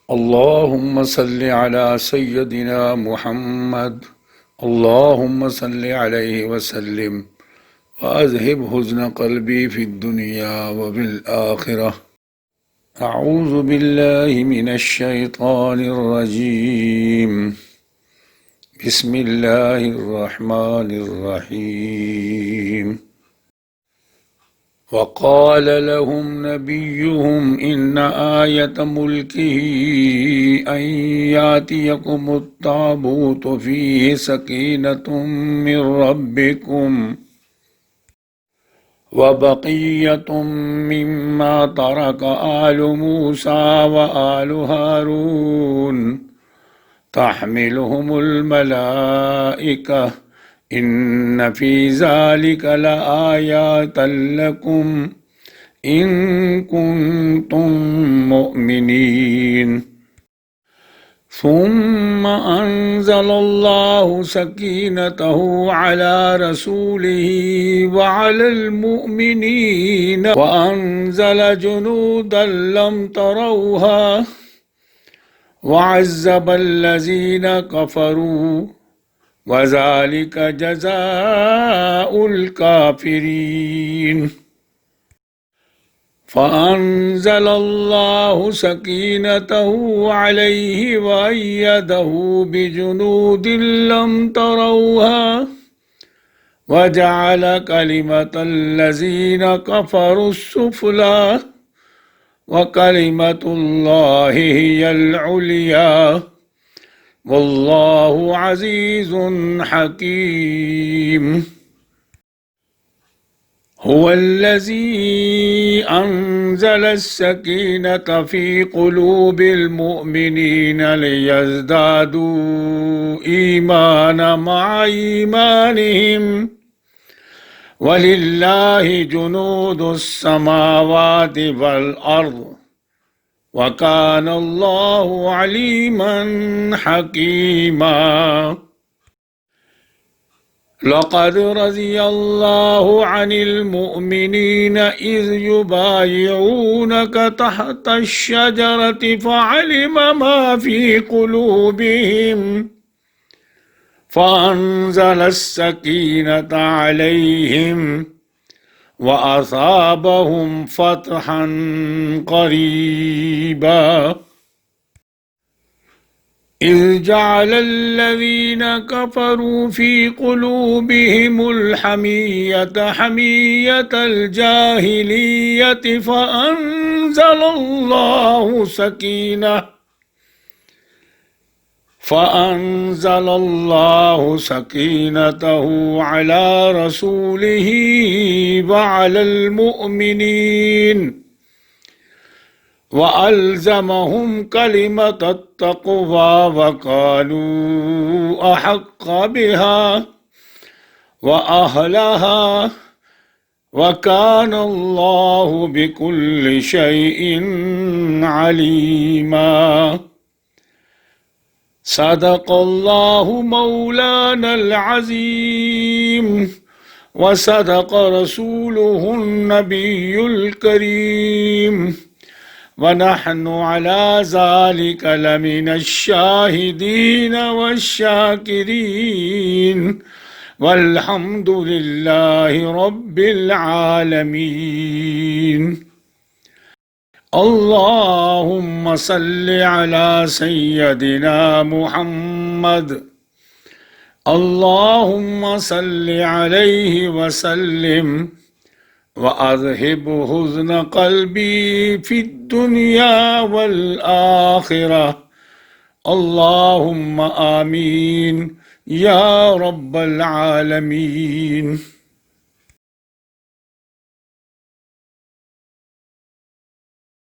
अल्लाहुम्मा सल्लि अला सय्यदिना मुहम्मद अल्लाहुम्मा सल्लि अलैहि वसल्लिम व अज़हिब हुज़्न क़ल्बी फ़िद दुनिया व बिल आखिरह। अऊज़ु बिल्लाहि मिनश शैतानिर रजीम। बिस्मिल्लाहिर रहमानिर रहीम। वक़ाल लहुम नबियुहुम इन्न आयत मुल्किही अन यातियकुमुत ताबूतु फ़ीहि सकीनतुम मिर रब्बिकुम व बक़िय्यतुम मिम्मा तरक आलु मूसा व आलु हारून तहमिलुहुमुल मलाइका इन्न फी ज़ालिका लआयातन लकुम इन कुंतुम मुअमिनीन। सुम्मा अंज़लल्लाहु सकीनतहु अला रसूलिही व अलल मुअमिनीन व अंज़ल जुनूदन लम तरौहा व अज़्ज़बल्लज़ीन कफ़रू व ज़ालिका जज़ाउल काफ़िरीन। फ़अंज़लल्लाहु सकीनतहु अलैहि व अय्यदहु बिजुनूदिन लम तरौहा व जअल कलिमतल्लज़ीन कफ़रुस्सुफ़ला व कलिमतुल्लाहि हियल उलिया वल्लाहु अज़ीज़ुन हकीम। हुवल्लज़ी अंज़ल अस्सकीनता फ़ी क़ुलूबिल मुअमिनीन लियज़दादू ईमाना मअ ईमानिहिम वलिल्लाहि जुनूदुस समावाति वल अर्द व कान अल्लाहु अलीमन हकीमा। लक़द रज़ियल्लाहु अनिल मुअमिनीन इज़ युबायिऊनक तहतश शजरति फ़अलिम मा फ़ी क़ुलूबिहिम फ़अंज़लस सकीनता अलैहिम व असाबहुम फ़तहन क़रीबा। इज़ जअलल्लज़ीन कफ़रू फ़ी क़ुलूबिहिमुल हमिय्यत हमिय्यतल जाहिलिय्यति फ़अंज़लल्लाहु सकीनतहु अला रसूलिही व अलल मुअमिनीन व अल्ज़महुम कलिमतत तक़वा व कानू अहक़्क़ बिहा व अहलहा व कान अल्लाहु बिकुल्लि शैइन अलीमा। सदक़ल्लाहु मौलानल अज़ीम व सदक़ रसूलुहुन नबियुल करीम व नहनु अला ज़ालिका लमिनश शाहिदीन वश्शाकिरीन वल्हम्दुलिल्लाहि रब्बिल आलमीन। अल्लाहुम्मा सल्लि अला सय्यदिना मुहम्मद अल्लाहुम्मा सल्लि अलैहि वसल्लिम व अज़हिब हुज़्न क़ल्बी फ़िद दुनिया वल आखिरह। अल्लाहुम्मा आमीन या रब्बल आलमीन।